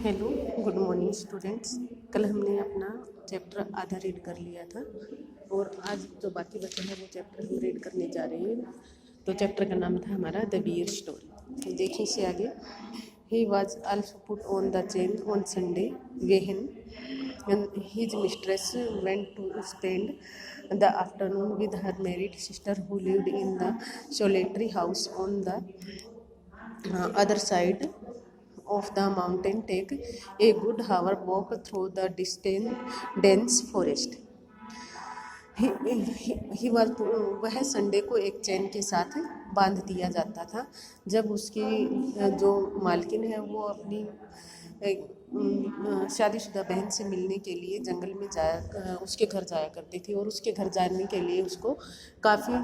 Hello, good morning students. कल हमने अपना चैप्टर आधा रीड कर लिया था और आज जो बाकी बचा है वो चैप्टर हम रीड करने जा रहे हैं। तो चैप्टर का नाम था हमारा द बियर स्टोरी। देखिए इसे आगे। He was also put on the chain on Sunday वेहन his mistress went to spend the afternoon with her married sister who lived in the solitary house on the other side of the mountain. Take a good hour walk through the distant dense forest. He was वह Sunday को एक चैन के साथ बांध दिया जाता था जब उसकी जो मालकिन है वो अपनी शादीशुदा बहन से मिलने के लिए जंगल में जाया उसके घर जाया करती थी और उसके घर जाने के लिए उसको काफ़ी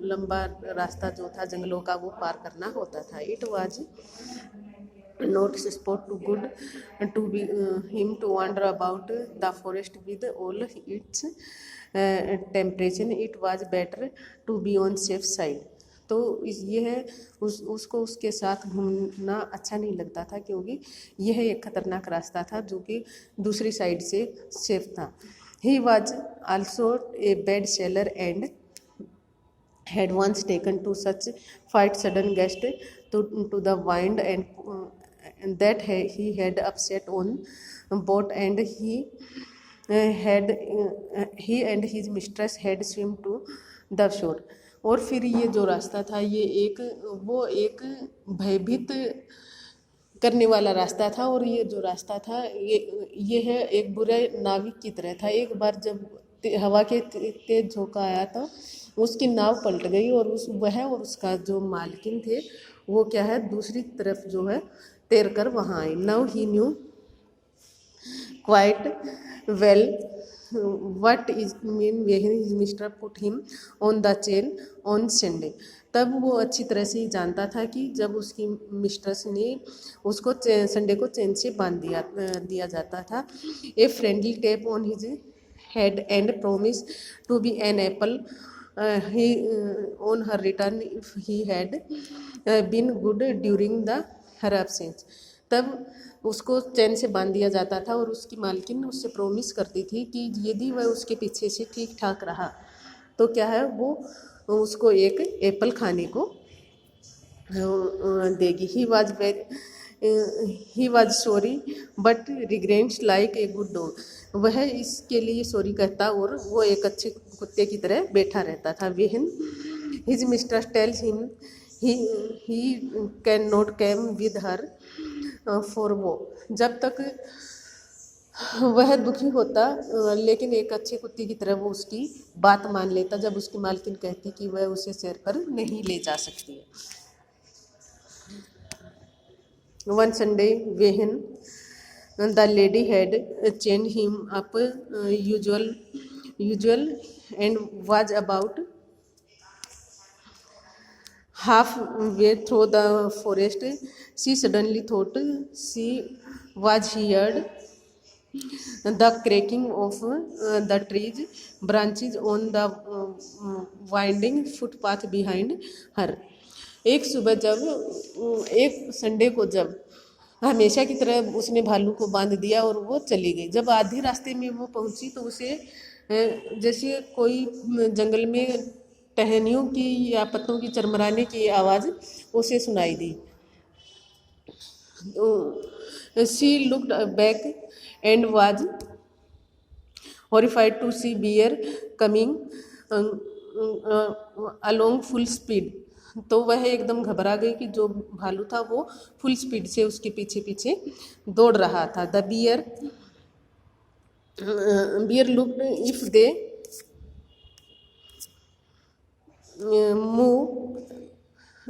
लंबा रास्ता जो था जंगलों का वो पार करना होता था. It was not spot too good to be him to wander about the forest with all its temptation. It was better to be on safe side. तो ये है उसको उसके साथ घूमना अच्छा नहीं लगता था क्योंकि यह एक खतरनाक रास्ता था जो कि दूसरी साइड से सेफ था. He was also a bad sailor and had once taken to such fight sudden gust to the wind and that he had upset on boat and he and his mistress had swim to the shore. और फिर ये जो रास्ता था ये एक भयभीत करने वाला रास्ता था और ये जो रास्ता था ये है एक बुरे नाविक की तरह था. एक बार जब हवा के तेज झोंका आया तो उसकी नाव पलट गई और वह और उसका जो मालकिन थे वो क्या है दूसरी तरफ जो है तैर कर वहाँ आए. Now he new quite well what is mean when his mister put him on the chain on Sunday. तब वो अच्छी तरह से ही जानता था कि जब उसकी मिस्ट्रेस ने उसको संडे को चेन से बांध दिया जाता था. A friendly tap on his head and promise to be an apple he on her return if he had been good during the her absence. तब उसको चैन से बांध दिया जाता था और उसकी मालकिन उससे प्रोमिस करती थी कि यदि वह उसके पीछे से ठीक ठाक रहा तो क्या है वो उसको एक एप्पल खाने को देगी. He was sorry but regrets like a good dog. वह इसके लिए सॉरी कहता और वो एक अच्छे कुत्ते की तरह बैठा रहता था. When his mister tells him he can not come with her for वो. जब तक वह दुखी होता लेकिन एक अच्छे कुत्ते की तरह वो उसकी बात मान लेता जब उसकी मालकिन कहती कि वह उसे सैर पर नहीं ले जा सकती है. One Sunday, when the lady had chained him up usual and was about halfway through the forest, she suddenly thought she was heard the cracking of the trees branches on the winding footpath behind her. एक सुबह जब एक Sunday को जब हमेशा की तरह उसने भालू को बांध दिया और वो चली गई. जब आधे रास्ते में वो पहुंची तो उसे जैसे कोई जंगल में टहनियों की या पत्तों की चरमराने की आवाज़ उसे सुनाई दी. She looked back and was horrified to see bear coming along full speed. तो वह एकदम घबरा गई कि जो भालू था वो फुल स्पीड से उसके पीछे पीछे दौड़ रहा था. The bear looked if they move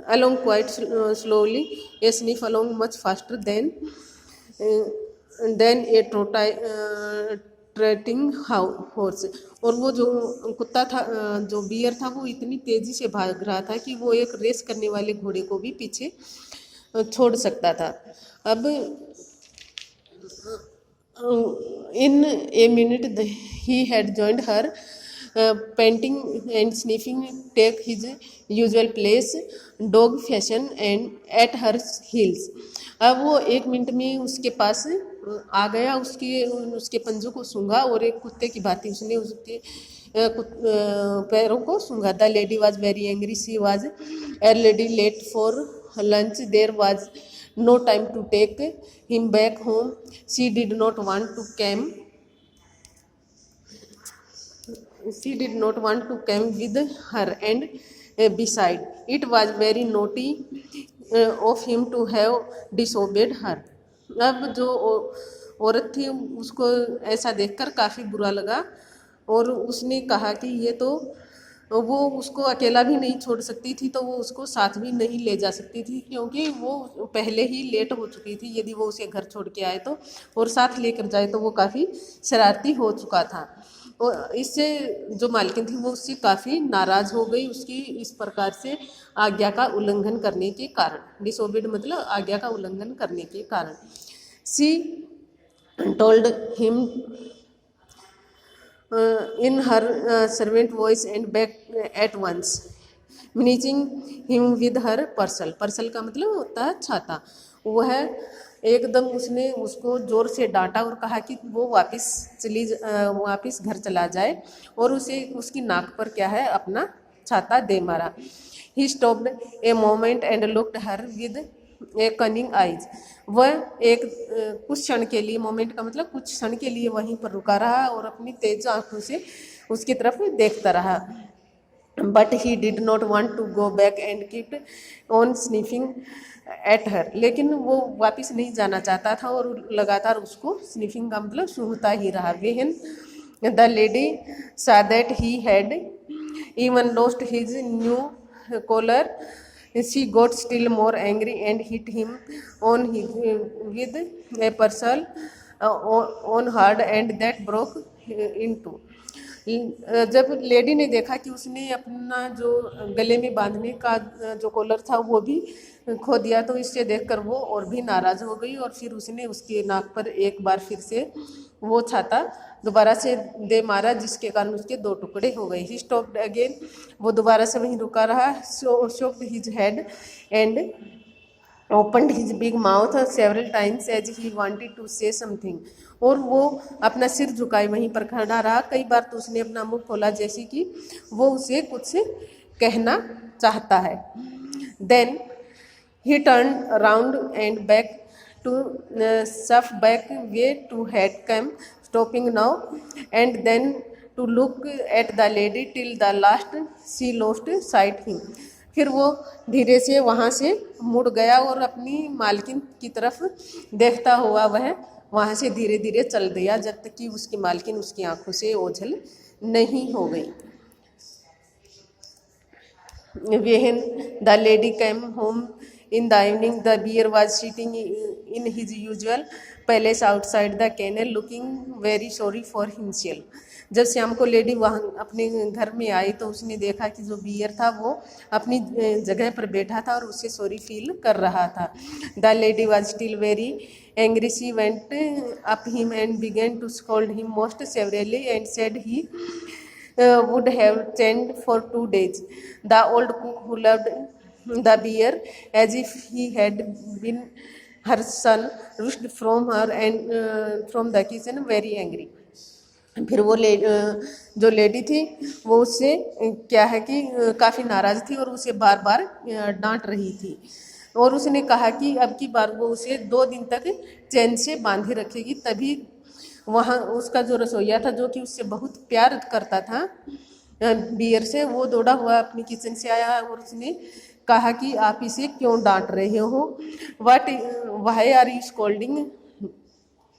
along quite slowly, a sniff along much faster than a trotting horse. और वो जो कुत्ता था जो बियर था वो इतनी तेज़ी से भाग रहा था कि वो एक रेस करने वाले घोड़े को भी पीछे छोड़ सकता था. अब in a minute he had joined her panting and sniffing take his usual place, dog fashion and at her heels. अब वो 1 मिनट में उसके पास आ गया, उसके पंजों को सूंघा और एक कुत्ते की भांति उसने उसके पैरों को सूंघा. The lady was very angry. She was early late for lunch. There was no time to take him back home. She did not want to come with her, and beside, it was very naughty of him to have disobeyed her. अब जो औरत थी उसको ऐसा देखकर काफ़ी बुरा लगा और उसने कहा कि ये तो वो उसको अकेला भी नहीं छोड़ सकती थी, तो वो उसको साथ भी नहीं ले जा सकती थी क्योंकि वो पहले ही लेट हो चुकी थी. यदि वो उसे घर छोड़ के आए तो और साथ लेकर जाए तो वो काफ़ी शरारती हो चुका था. और इससे जो मालकिन थी वो उससे काफ़ी नाराज़ हो गई, उसकी इस प्रकार से आज्ञा का उल्लंघन करने के कारण. डिसोबेड मतलब आज्ञा का उल्लंघन करने के कारण. सी told him in her servant voice and back at once, meeting him with her parcel. parcel का मतलब होता है छाता. वह एकदम उसने उसको जोर से डांटा और कहा कि वो वापस घर चला जाए और उसे उसकी नाक पर क्या है अपना छाता दे मारा. He stopped a moment and looked her with a cunning eyes. वह एक कुछ क्षण के लिए, मोमेंट का मतलब कुछ क्षण के लिए वहीं पर रुका रहा और अपनी तेज आंखों से उसकी तरफ देखता रहा. But he did not want to go back and kept on sniffing at her. लेकिन वो वापस नहीं जाना चाहता था और लगातार उसको स्निफिंग का मतलब सूंघता ही रहा. When the lady saw that he had even lost his new collar, she got still more angry and hit him with a parcel on hard, and that broke in two. जब lady ने देखा कि उसने अपना जो गले में बांधने का जो कॉलर था वो भी खो दिया, तो इससे देखकर वो और भी नाराज़ हो गई और फिर उसने उसके नाक पर एक बार फिर से वो छाता दोबारा से दे मारा, जिसके कारण उसके 2 टुकड़े हो गए. He stopped again. वो दोबारा से वहीं रुका रहा. Shook his head and opened his big mouth several times as he wanted to say something. और वो अपना सिर झुकाए वहीं पर खड़ा रहा. कई बार तो उसने अपना मुंह खोला जैसे कि वो उसे कुछ कहना चाहता है. Then he turned around and back to surf back way to had come, stopping now and then to look at the lady till the last she lost sight him. फिर वो धीरे से वहाँ से मुड़ गया और अपनी मालकिन की तरफ देखता हुआ वह वहाँ से धीरे धीरे चल दिया जब तक कि उसकी मालकिन उसकी आंखों से ओझल नहीं हो गई. When the lady came home in the evening, the bear was sitting in his usual place outside the kennel, looking very sorry for himself. जब शाम को लेडी वहाँ अपने घर में आई तो उसने देखा कि जो बियर था वो अपनी जगह पर बैठा था और उससे सॉरी फील कर रहा था. The lady was still very angry. She went up him and began to scold him most severely and said he would have chained for 2 days. The old cook, who loved the bear as if he had been her son, rushed from her and from the kitchen very angry. फिर वो जो lady थी वो उससे क्या है कि काफ़ी नाराज़ थी और उसे बार बार डांट रही थी और उसने कहा कि अब की बार वो उसे 2 दिन तक चैन से बांधे रखेगी. तभी वहाँ उसका जो रसोइया था जो कि उससे बहुत प्यार करता था बियर से, वो दौड़ा हुआ अपनी किचन से आया और उसने कहा कि आप इसे क्यों डांट रहे हो. Why are you scolding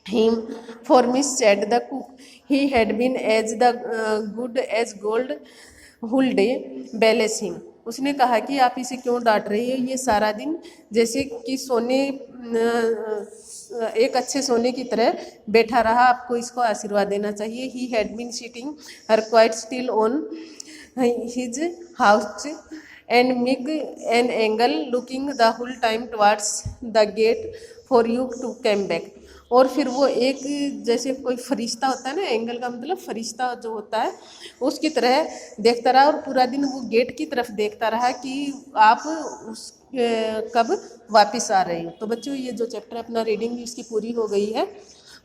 him for, miss, said the cook. He had been as the good as gold whole day. Bless him. उसने कहा कि आप इसे क्यों डांट रही है, ये सारा दिन जैसे कि सोने एक अच्छे सोने की तरह बैठा रहा, आपको इसको आशीर्वाद देना चाहिए. He had been sitting her quite still on his house and make an angle, looking the whole time towards the gate for you to come back. और फिर वो एक जैसे कोई फरिश्ता होता है ना, एंगल का मतलब फरिश्ता जो होता है उसकी तरह देखता रहा, और पूरा दिन वो गेट की तरफ देखता रहा कि आप उस कब वापस आ रहे हो। तो बच्चों ये जो चैप्टर अपना रीडिंग इसकी पूरी हो गई है,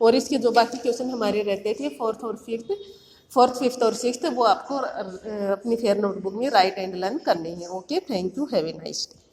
और इसके जो बाकी क्वेश्चन हमारे रहते थे फोर्थ फिफ्थ और सिक्स्थ, वो आपको अपनी फेयर नोटबुक में राइट एंड लर्न करने हैं। Okay, thank you, have a nice day.